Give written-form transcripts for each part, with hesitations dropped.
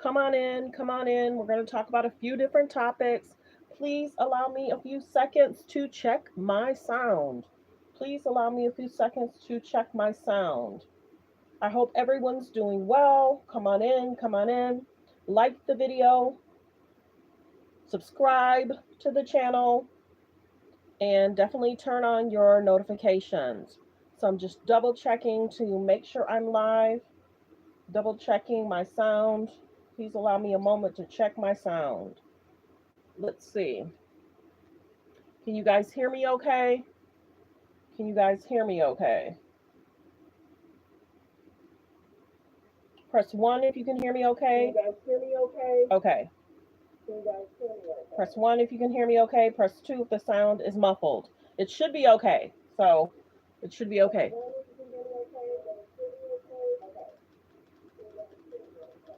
come on in, come on in. We're going to talk about a few different topics. Please allow me a few seconds to check my sound. Please allow me a few seconds to check my sound. I hope everyone's doing well. Come on in, come on in. Like the video, subscribe to the channel, and definitely turn on your notifications. So I'm just double checking to make sure I'm live, double checking my sound. Please allow me a moment to check my sound. Let's see. Can you guys hear me okay? Can you guys hear me okay? Press 1 if you can hear me okay. Can you guys hear me okay? Okay. Can you guys hear me okay? Press 1 if you can hear me okay. Press 2 if the sound is muffled. It should be okay. So it should be okay.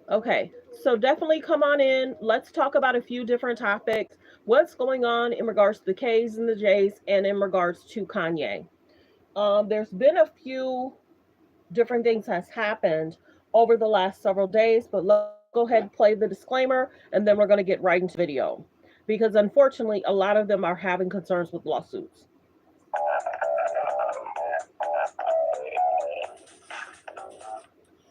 Okay, so definitely come on in. Let's talk about a few different topics. What's going on in regards to the K's and the J's and in regards to Kanye. There's been a few different things has happened over the last several days, but let's go ahead and play the disclaimer and then we're going to get right into the video. Because unfortunately, a lot of them are having concerns with lawsuits.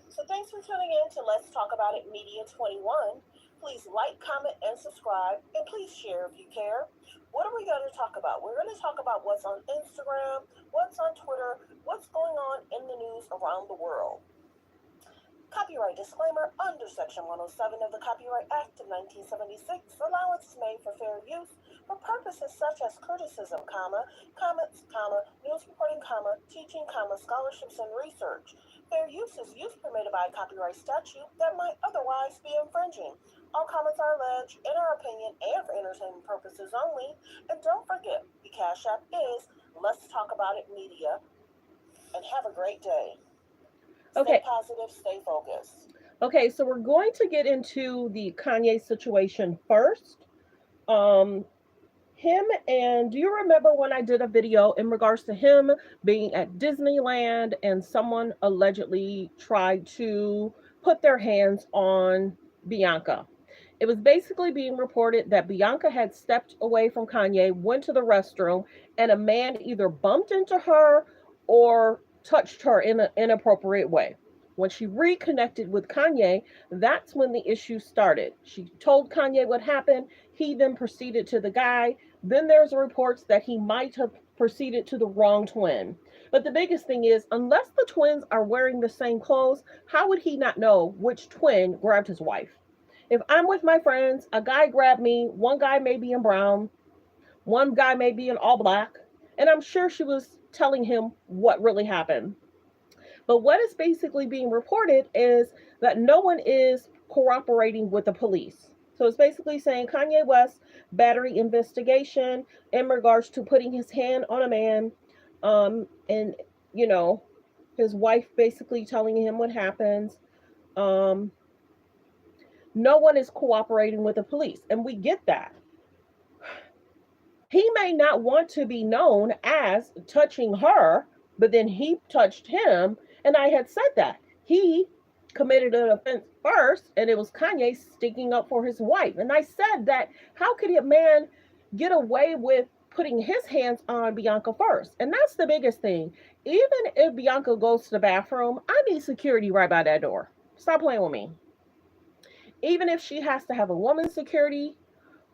So thanks for tuning in to Let's Talk About It Media 21. Please like, comment, and subscribe, and please share if you care. What are we going to talk about? We're going to talk about what's on Instagram, what's on Twitter, what's going on in the news around the world. Copyright disclaimer: under Section 107 of the Copyright Act of 1976, allowance is made for fair use for purposes such as criticism, comments, news reporting, teaching, scholarships, and research. Fair use is use permitted by a copyright statute that might otherwise be infringing. All comments are alleged, in our opinion, and for entertainment purposes only. And don't forget, the Cash App is Let's Talk About It Media. And have a great day. Okay. Stay positive, stay focused. Okay, so we're going to get into the Kanye situation first. Him, and do you remember when I did a video in regards to him being at Disneyland and someone allegedly tried to put their hands on Bianca? It was basically being reported that Bianca had stepped away from Kanye, went to the restroom, and a man either bumped into her or touched her in an inappropriate way. When she reconnected with Kanye, that's when the issue started. She told Kanye what happened. He then proceeded to the guy. Then there's reports that he might have proceeded to the wrong twin. But the biggest thing is, unless the twins are wearing the same clothes, how would he not know which twin grabbed his wife? If I'm with my friends, a guy grabbed me, one guy may be in brown, one guy may be in all black, and I'm sure she was telling him what really happened. But what is basically being reported is that no one is cooperating with the police. So it's basically saying Kanye West battery investigation in regards to putting his hand on a man, and his wife basically telling him what happens. No one is cooperating with the police, and we get that. He may not want to be known as touching her, but then he touched him, and I had said that. He committed an offense first, and it was Kanye sticking up for his wife. And I said that how could a man get away with putting his hands on Bianca first? And that's the biggest thing. Even if Bianca goes to the bathroom, I need security right by that door. Stop playing with me. Even if she has to have a woman's security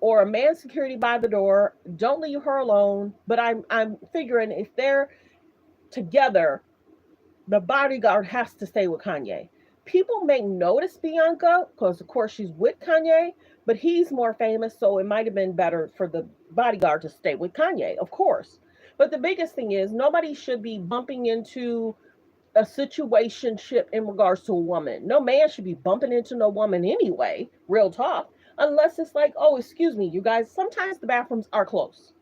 or a man's security by the door, don't leave her alone. But I'm figuring if they're together, the bodyguard has to stay with Kanye. People may notice Bianca because, of course, she's with Kanye, but he's more famous, so it might have been better for the bodyguard to stay with Kanye, of course. But the biggest thing is nobody should be bumping into a situationship in regards to a woman. No man should be bumping into no woman anyway, real talk, unless it's like, oh, excuse me, you guys, sometimes the bathrooms are close.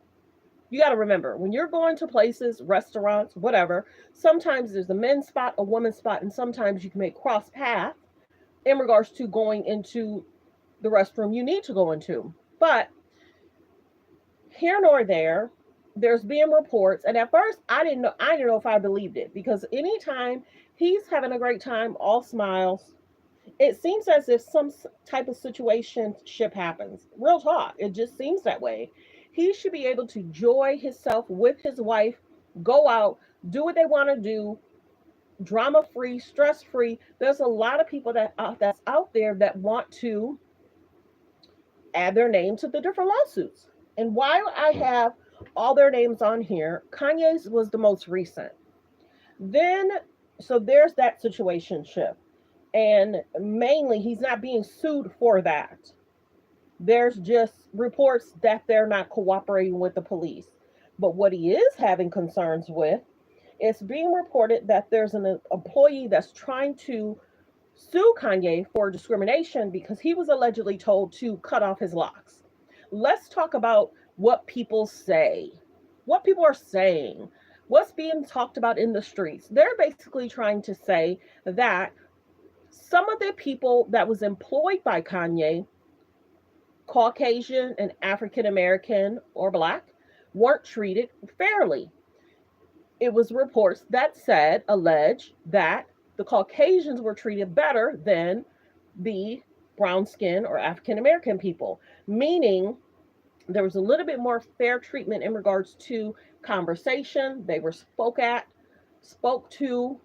You got to remember, when you're going to places, restaurants, whatever, sometimes there's a men's spot, a woman's spot, and sometimes you can make cross path in regards to going into the restroom you need to go into. But here nor there, there's been reports, and at first I didn't know if I believed it, because anytime he's having a great time, all smiles, it seems as if some type of situation ship happens. Real talk. It just seems that way. He should be able to enjoy himself with his wife, go out, do what they want to do, drama free, stress free. There's a lot of people that's out there that want to add their name to the different lawsuits. And while I have all their names on here, Kanye's was the most recent. Then, so there's that situation shift. And mainly, he's not being sued for that. There's just reports that they're not cooperating with the police. But what he is having concerns with, it's being reported that there's an employee that's trying to sue Kanye for discrimination because he was allegedly told to cut off his locks. Let's talk about what people say, what people are saying, what's being talked about in the streets. They're basically trying to say that some of the people that was employed by Kanye, Caucasian and African American or Black, weren't treated fairly. It was reports that said, alleged, that the Caucasians were treated better than the brown skin or African American people, meaning there was a little bit more fair treatment in regards to conversation. They were spoke to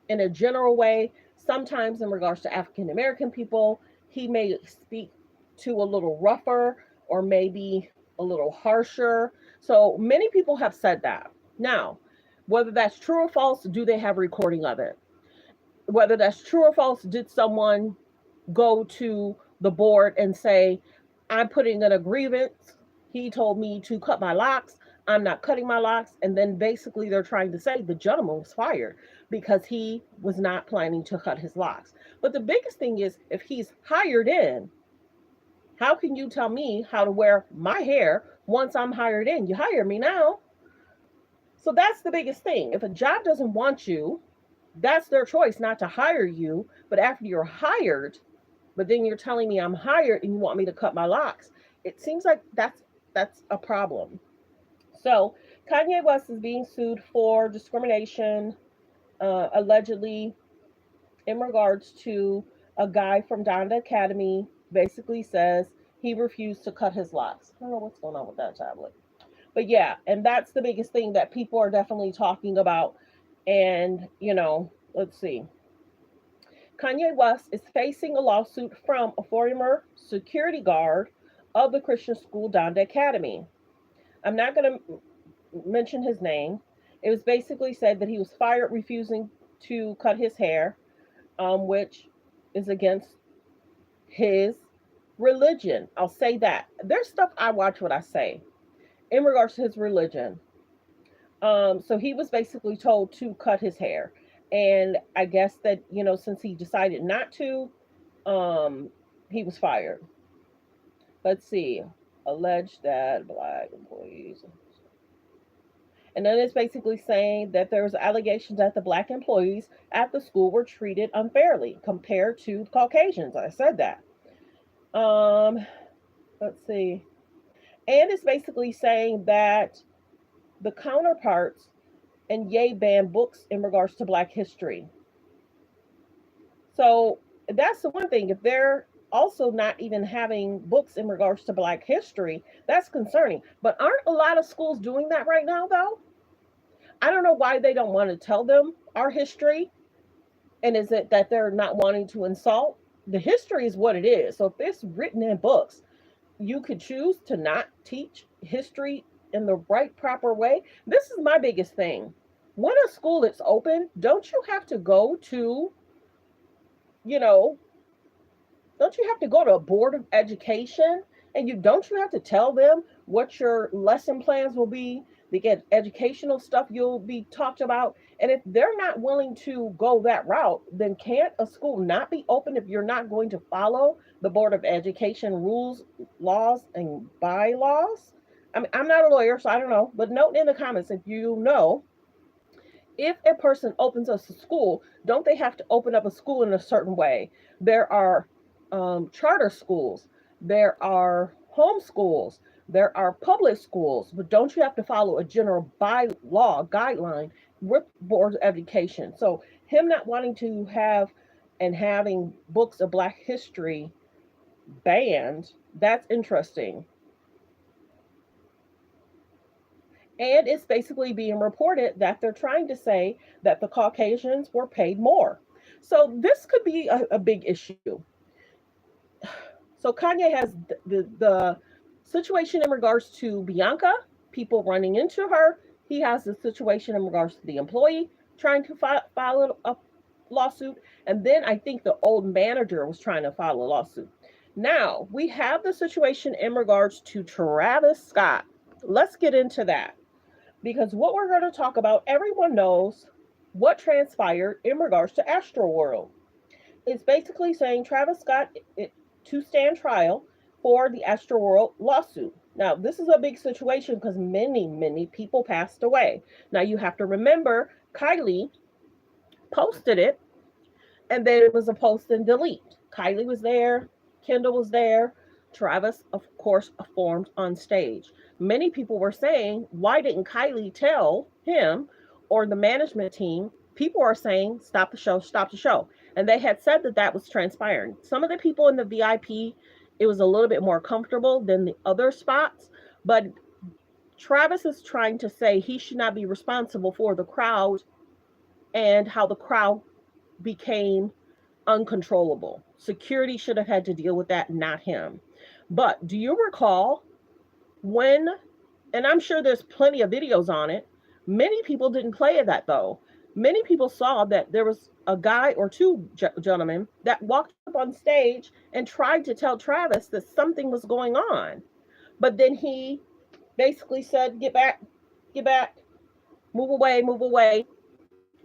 in a general way. Sometimes in regards to African American people, he may speak to a little rougher or maybe a little harsher. So many people have said that. Now, whether that's true or false, do they have a recording of it? Whether that's true or false, did someone go to the board and say, I'm putting in a grievance. He told me to cut my locks. I'm not cutting my locks. And then basically they're trying to say the gentleman was fired because he was not planning to cut his locks. But the biggest thing is, if he's hired in, how can you tell me how to wear my hair once I'm hired in? You hire me now. So that's the biggest thing. If a job doesn't want you, that's their choice not to hire you. But after you're hired, but then you're telling me I'm hired and you want me to cut my locks. It seems like that's a problem. So Kanye West is being sued for discrimination, allegedly in regards to a guy from Donda Academy basically says he refused to cut his locks. I don't know what's going on with that tablet. But yeah, and that's the biggest thing that people are definitely talking about. And, let's see. Kanye West is facing a lawsuit from a former security guard of the Christian school Donda Academy. I'm not going to mention his name. It was basically said that he was fired refusing to cut his hair, which is against his religion. I'll say that. There's stuff I watch what I say in regards to his religion. So he was basically told to cut his hair. And I guess that, since he decided not to, he was fired. Let's see. Alleged that Black employees. And then it's basically saying that there was allegations that the Black employees at the school were treated unfairly compared to Caucasians. I said that. Let's see. And it's basically saying that the counterparts and Ye banned books in regards to Black history. So that's the one thing. If they're also not even having books in regards to Black history, that's concerning. But aren't a lot of schools doing that right now, though? I don't know why they don't want to tell them our history. And is it that they're not wanting to insult? The history is what it is. So if it's written in books, you could choose to not teach history in the right, proper way. This is my biggest thing. When a school is open, don't you have to go to, don't you have to go to a board of education? And don't you have to tell them what your lesson plans will be, the educational stuff you'll be talked about? And if they're not willing to go that route, then can't a school not be open if you're not going to follow the Board of Education rules, laws, and bylaws? I mean, I'm not a lawyer, so I don't know. But note in the comments if you know, if a person opens up a school, don't they have to open up a school in a certain way? There are charter schools, there are home schools, there are public schools, but don't you have to follow a general bylaw guideline with Board of Education? So him not wanting to have and having books of Black history banned. That's interesting. And it's basically being reported that they're trying to say that the Caucasians were paid more. So this could be a big issue. So Kanye has the situation in regards to Bianca, people running into her. He has the situation in regards to the employee trying to file a lawsuit. And then I think the old manager was trying to file a lawsuit. Now we have the situation in regards to Travis Scott. Let's get into that because what we're going to talk about, everyone knows what transpired in regards to Astroworld. It's basically saying Travis Scott to stand trial for the Astroworld lawsuit. Now, this is a big situation because many people passed away. Now, you have to remember Kylie posted it and then it was a post and delete. Kylie was there, Kendall was there, Travis, of course, performed on stage. Many people were saying, why didn't Kylie tell him or the management team? People are saying, stop the show, stop the show. And they had said that that was transpiring. Some of the people in the VIP, it was a little bit more comfortable than the other spots. But Travis is trying to say he should not be responsible for the crowd and how the crowd became uncontrollable. Security should have had to deal with that, not him. But do you recall when, and I'm sure there's plenty of videos on it, many people didn't play that though. Many people saw that there was a guy or two gentlemen that walked up on stage and tried to tell Travis that something was going on. But then he basically said, get back, move away, move away.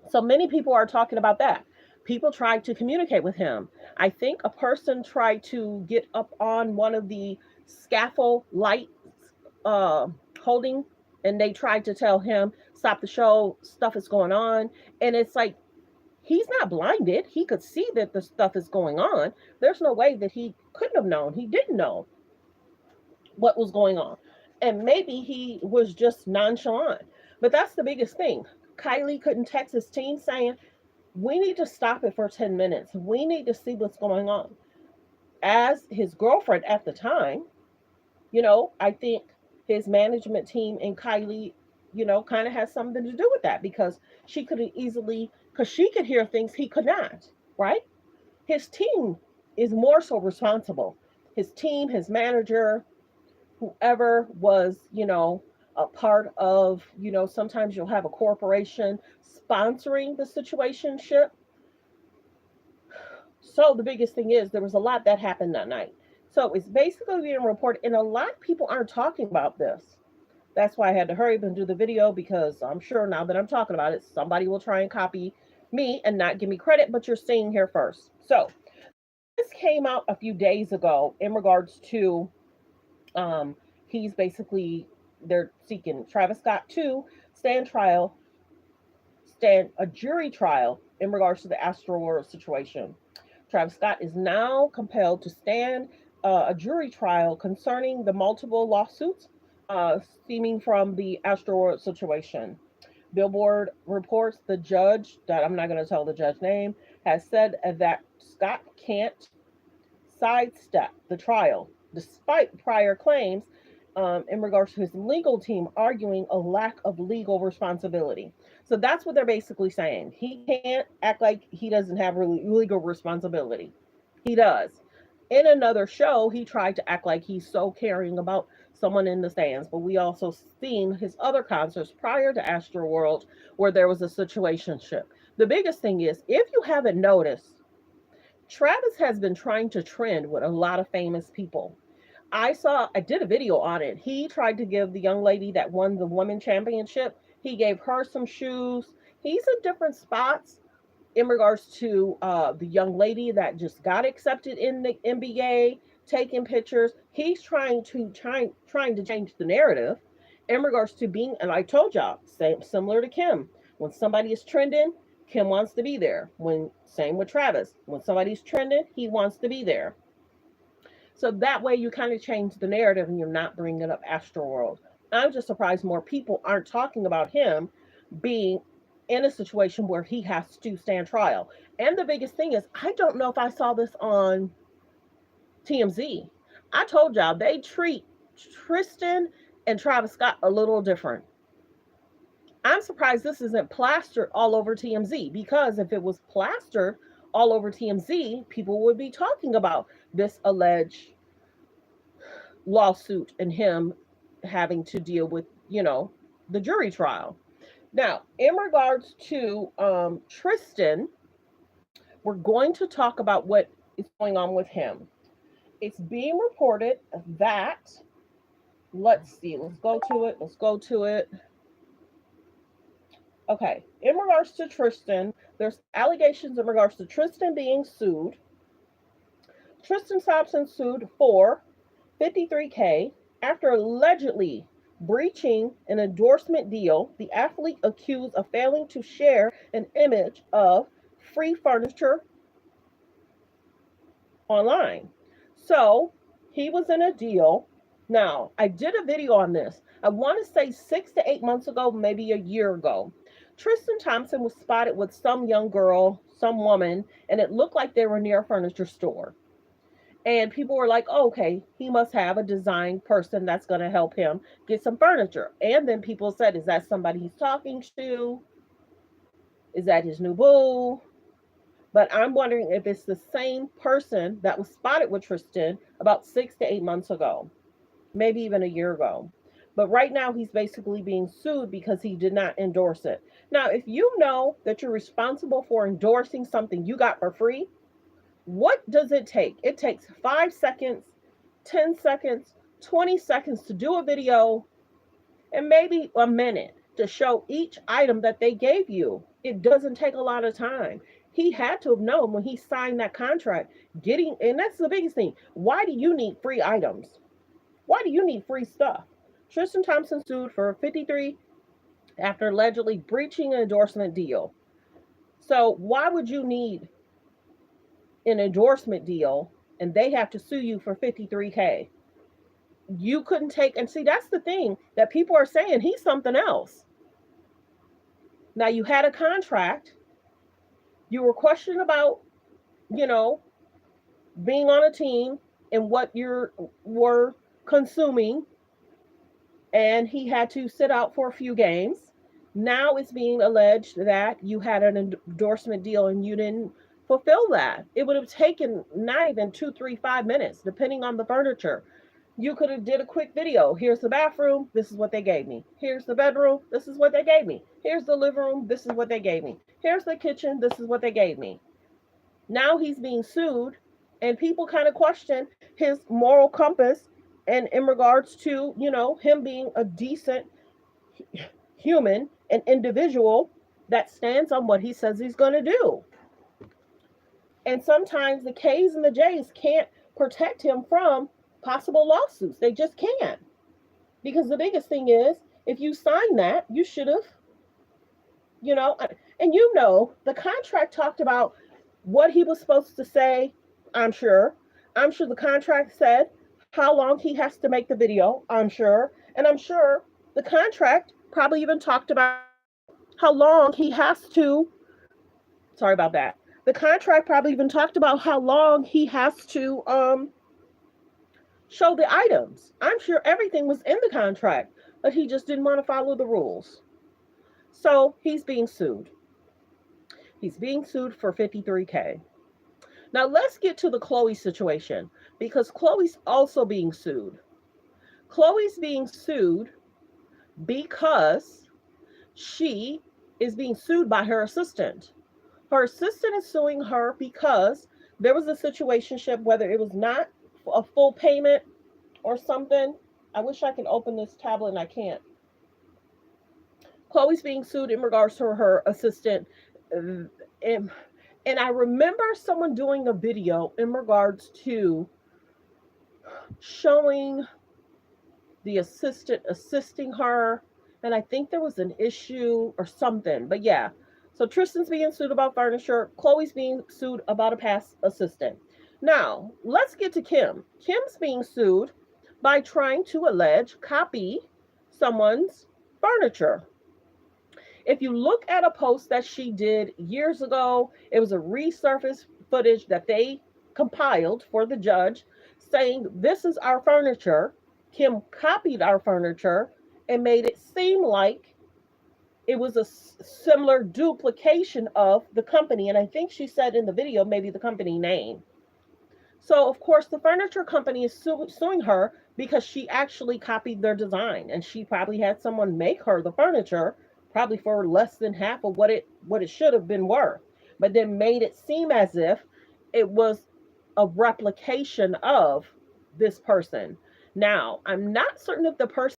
So many people are talking about that. People tried to communicate with him. I think a person tried to get up on one of the scaffold light uh, holding, and they tried to tell him, stop the show, stuff is going on. And it's like, he's not blinded. He could see that the stuff is going on. There's no way that he couldn't have known. He didn't know what was going on. And maybe he was just nonchalant. But that's the biggest thing. Kylie couldn't text his team saying, we need to stop it for 10 minutes. We need to see what's going on. As his girlfriend at the time, I think his management team and Kylie, kind of has something to do with that because she could have easily, because she could hear things he could not, right? His team is more so responsible. His team, his manager, whoever was, a part of, sometimes you'll have a corporation sponsoring the situationship. So the biggest thing is there was a lot that happened that night. So it's basically being reported, and a lot of people aren't talking about this. That's why I had to hurry up and do the video because I'm sure now that I'm talking about it, somebody will try and copy me and not give me credit, but you're seeing here first. So this came out a few days ago in regards to he's basically, they're seeking Travis Scott to stand a jury trial in regards to the Astroworld situation. Travis Scott is now compelled to stand a jury trial concerning the multiple lawsuits stemming from the Astroworld situation. Billboard reports the judge, that I'm not going to tell the judge name, has said that Scott can't sidestep the trial despite prior claims in regards to his legal team arguing a lack of legal responsibility. So that's what they're basically saying. He can't act like he doesn't have really legal responsibility. He does. In another show, he tried to act like he's so caring about someone in the stands, but we also seen his other concerts prior to Astroworld where there was a situationship. The biggest thing is, if you haven't noticed, Travis has been trying to trend with a lot of famous people. I did a video on it. He tried to give the young lady that won the women championship, he gave her some shoes. He's in different spots in regards to the young lady that just got accepted in the NBA, taking pictures. He's trying to change the narrative in regards to being, and I told y'all, similar to Kim. When somebody is trending, Kim wants to be there. Same with Travis. When somebody's trending, he wants to be there. So that way you kind of change the narrative and you're not bringing up Astroworld. I'm just surprised more people aren't talking about him being in a situation where he has to stand trial. And the biggest thing is, I don't know if I saw this on TMZ. I told y'all they treat Tristan and Travis Scott a little different. I'm surprised this isn't plastered all over TMZ, because if it was plastered all over TMZ, people would be talking about this alleged lawsuit and him having to deal with, the jury trial. Now, in regards to Tristan, we're going to talk about what is going on with him. It's being reported that, let's see, let's go to it. Let's go to it. Okay, in regards to Tristan, there's allegations in regards to Tristan being sued. Tristan Thompson sued for $53K after allegedly breaching an endorsement deal. The athlete accused of failing to share an image of free furniture online. So he was in a deal. Now, I did a video on this. I want to say 6 to 8 months ago, maybe a year ago. Tristan Thompson was spotted with some young girl, some woman, and it looked like they were near a furniture store. And people were like, oh, okay, he must have a design person that's going to help him get some furniture. And then people said, is that somebody he's talking to? Is that his new boo? But I'm wondering if it's the same person that was spotted with Tristan about 6 to 8 months ago, maybe even a year ago. But right now he's basically being sued because he did not endorse it. Now, if you know that you're responsible for endorsing something you got for free, what does it take? It takes 5 seconds, 10 seconds, 20 seconds to do a video, and maybe a minute to show each item that they gave you. It doesn't take a lot of time. He had to have known when he signed that contract, and that's the biggest thing. Why do you need free items? Why do you need free stuff? Tristan Thompson sued for $53 after allegedly breaching an endorsement deal. So why would you need an endorsement deal and they have to sue you for $53K? You couldn't take, and see, that's the thing that people are saying, he's something else. Now, you had a contract, you were questioned about, being on a team and what you were consuming, and he had to sit out for a few games. Now it's being alleged that you had an endorsement deal and you didn't fulfill that. It would have taken not even 2, 3, 5 minutes, depending on the furniture. You could have did a quick video. Here's the bathroom. This is what they gave me. Here's the bedroom. This is what they gave me. Here's the living room. This is what they gave me. Here's the kitchen. This is what they gave me. Now he's being sued, and people kind of question his moral compass, and in regards to, him being a decent human, an individual that stands on what he says he's going to do. And sometimes the K's and the J's can't protect him from possible lawsuits. They just can't. Because the biggest thing is, if you sign that, you should have, and the contract talked about what he was supposed to say. I'm sure the contract said how long he has to make the video. I'm sure. And I'm sure the contract probably even talked about how long he has to, sorry about that. The contract probably even talked about how long he has to show the items. I'm sure everything was in the contract, but he just didn't want to follow the rules. So he's being sued. He's being sued for $53K. Now let's get to the Khloe situation, because Khloe's also being sued. Khloe's being sued because she is being sued by her assistant. Her assistant is suing her because there was a situationship, whether it was not a full payment or something. I wish I could open this tablet and I can't. Khloe's being sued in regards to her assistant. And I remember someone doing a video in regards to showing the assistant assisting her. And I think there was an issue or something. But yeah. So Tristan's being sued about furniture. Khloe's being sued about a past assistant. Now, let's get to Kim. Kim's being sued by trying to copy someone's furniture. If you look at a post that she did years ago, it was a resurfaced footage that they compiled for the judge saying, "This is our furniture." Kim copied our furniture and made it seem like it was a similar duplication of the company. And I think she said in the video, maybe the company name. So, of course, the furniture company is suing her because she actually copied their design, and she probably had someone make her the furniture, probably for less than half of what it should have been worth, but then made it seem as if it was a replication of this person. Now, I'm not certain if the person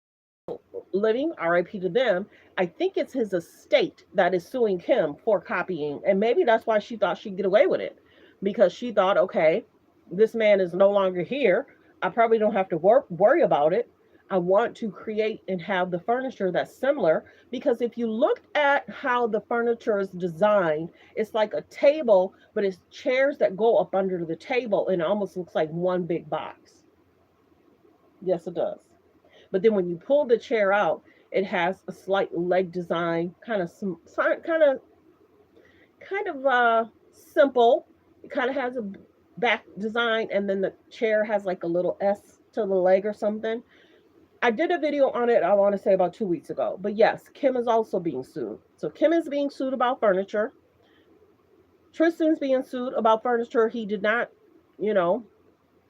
living, RIP to them, I think it's his estate that is suing him for copying. And maybe that's why she thought she'd get away with it. Because she thought, okay, this man is no longer here. I probably don't have to worry about it. I want to create and have the furniture that's similar. Because if you looked at how the furniture is designed, it's like a table, but it's chairs that go up under the table and it almost looks like one big box. Yes, it does. But then when you pull the chair out, it has a slight leg design, kind of simple. It kind of has a back design, and then the chair has like a little S to the leg or something. I did a video on it, I want to say about 2 weeks ago. But yes, Kim is also being sued. So Kim is being sued about furniture. Tristan's being sued about furniture. He did not, you know,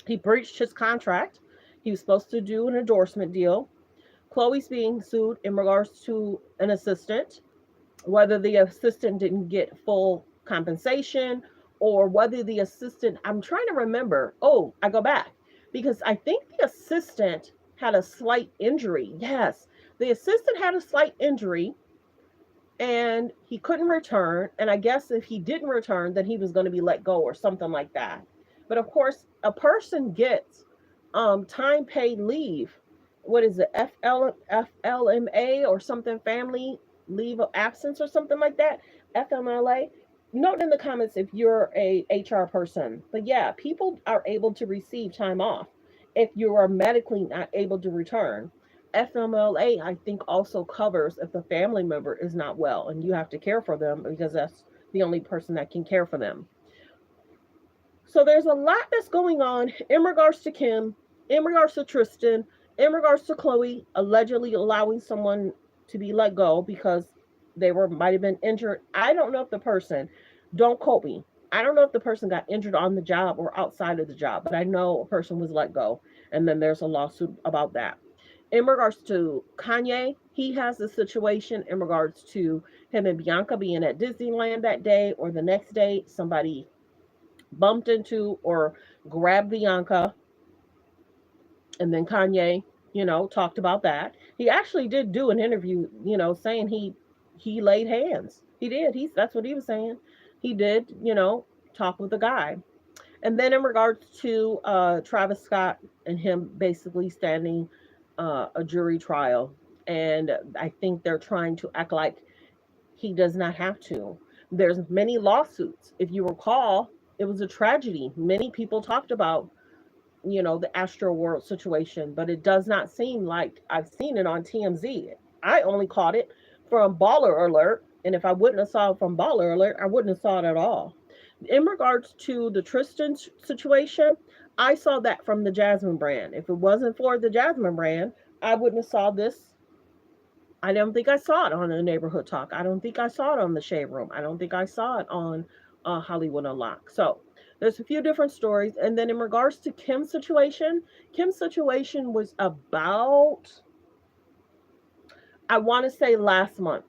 he breached his contract. He was supposed to do an endorsement deal. Khloe's being sued in regards to an assistant, whether the assistant didn't get full compensation or whether the assistant, I'm trying to remember. Oh, I go back because I think the assistant had a slight injury. Yes, the assistant had a slight injury and he couldn't return. And I guess if he didn't return, then he was going to be let go or something like that. But of course, a person gets time paid leave. What is it, FLMA or something, family leave of absence or something like that, FMLA. Note in the comments if you're a HR person. But yeah, people are able to receive time off if you are medically not able to return. FMLA, I think, also covers if the family member is not well and you have to care for them because that's the only person that can care for them. So there's a lot that's going on in regards to Kim, in regards to Tristan, in regards to Khloe allegedly allowing someone to be let go because they might have been injured. I don't know if the person, don't quote me, I don't know if the person got injured on the job or outside of the job, but I know a person was let go, and then there's a lawsuit about that. In regards to Kanye, he has a situation in regards to him and Bianca being at Disneyland that day or the next day. Somebody bumped into or grabbed Bianca, and then Kanye, talked about that. He actually did do an interview, saying he laid hands. He did. That's what he was saying. He did, talk with the guy. And then in regards to Travis Scott and him basically standing a jury trial, and I think they're trying to act like he does not have to. There's many lawsuits. If you recall, it was a tragedy. Many people talked about the Astro World situation, but it does not seem like I've seen it on TMZ. I only caught it from Baller Alert, and if I wouldn't have saw it from Baller Alert, I wouldn't have saw it at all. In regards to the Tristan situation, I saw that from the Jasmine brand. If it wasn't for the Jasmine brand, I wouldn't have saw this. I don't think I saw it on the Neighborhood Talk. I don't think I saw it on the Shade Room. I don't think I saw it on Hollywood Unlocked. So there's a few different stories. And then in regards to Kim's situation was about, I want to say last month.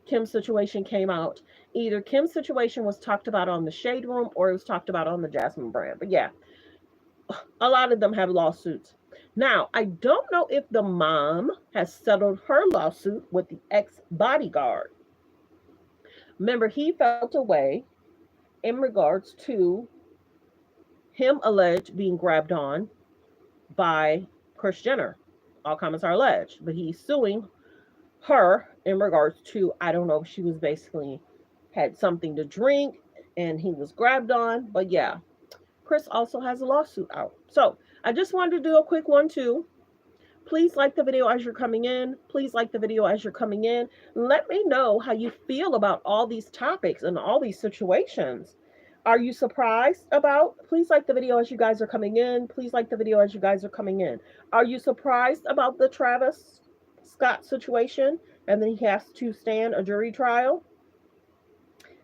Kim's situation came out. Either Kim's situation was talked about on the Shade Room or it was talked about on the Jasmine brand. But yeah, a lot of them have lawsuits. Now, I don't know if the mom has settled her lawsuit with the ex-bodyguard. Remember, he felt away in regards to him alleged being grabbed on by Kris Jenner. All comments are alleged, but he's suing her in regards to, I don't know if she was basically had something to drink and he was grabbed on, but yeah, Kris also has a lawsuit out. So I just wanted to do a quick 1-2 Please like the video as you're coming in. Please like the video as you're coming in. Let me know how you feel about all these topics and all these situations. Are you surprised about? Please like the video as you guys are coming in. Please like the video as you guys are coming in. Are you surprised about the Travis Scott situation and then he has to stand a jury trial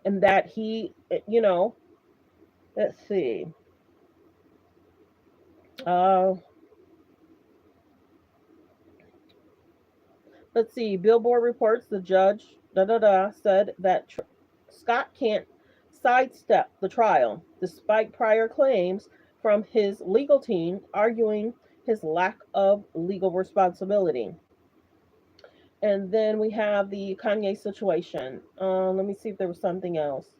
and that he, let's see. Uh, let's see. Billboard reports the judge said that Scott can't sidestep the trial despite prior claims from his legal team arguing his lack of legal responsibility. And then we have the Kanye situation. Let me see if there was something else.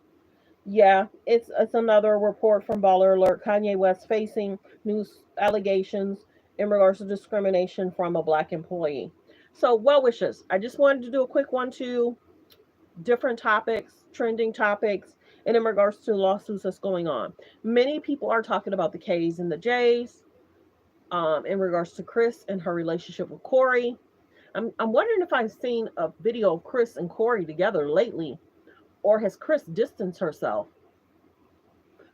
Yeah, it's another report from Baller Alert. Kanye West facing news allegations in regards to discrimination from a black employee. So, well wishes. I just wanted to do a quick one, two different topics, trending topics, and in regards to lawsuits that's going on. Many people are talking about the K's and the J's in regards to Chris and her relationship with Corey. I'm wondering if I've seen a video of Chris and Corey together lately, or has Chris distanced herself?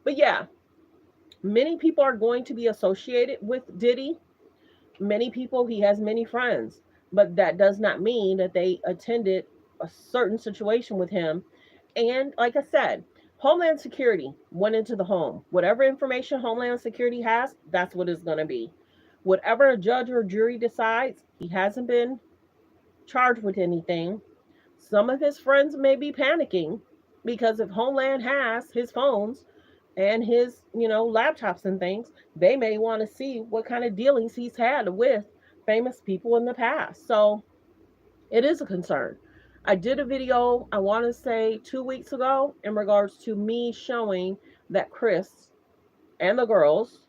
But yeah, many people are going to be associated with Diddy. Many people, he has many friends, but that does not mean that they attended a certain situation with him. And like I said, Homeland Security went into the home. Whatever information Homeland Security has, that's what it's going to be. Whatever a judge or jury decides, he hasn't been charged with anything. Some of his friends may be panicking because if Homeland has his phones and his, laptops and things, they may want to see what kind of dealings he's had with famous people in the past. So it is a concern. I did a video, I want to say 2 weeks ago, in regards to me showing that Chris and the girls,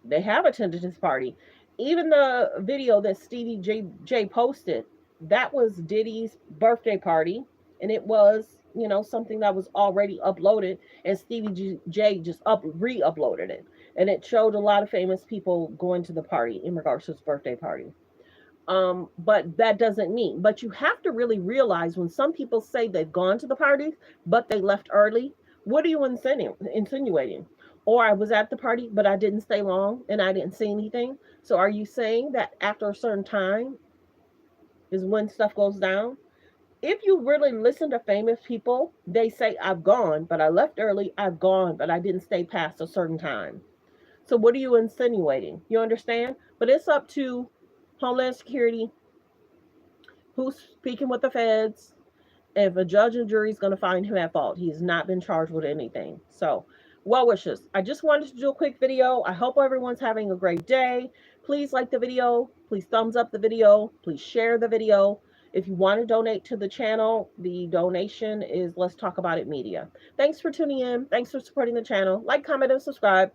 they have attended his party. Even the video that Stevie J posted, that was Diddy's birthday party, and it was, something that was already uploaded, and Stevie J just re-uploaded it, and it showed a lot of famous people going to the party in regards to his birthday party. But that doesn't mean, but you have to really realize when some people say they've gone to the party, but they left early, what are you insinuating? Or I was at the party, but I didn't stay long and I didn't see anything. So are you saying that after a certain time is when stuff goes down? If you really listen to famous people, they say, I've gone, but I left early. I've gone, but I didn't stay past a certain time. So what are you insinuating? You understand? But it's up to Homeland Security, who's speaking with the feds. If a judge and jury is going to find him at fault, he's not been charged with anything. So, well wishes. I just wanted to do a quick video. I hope everyone's having a great day. Please like the video. Please thumbs up the video. Please share the video. If you want to donate to the channel, the donation is Let's Talk About It Media. Thanks for tuning in. Thanks for supporting the channel. Like, comment, and subscribe.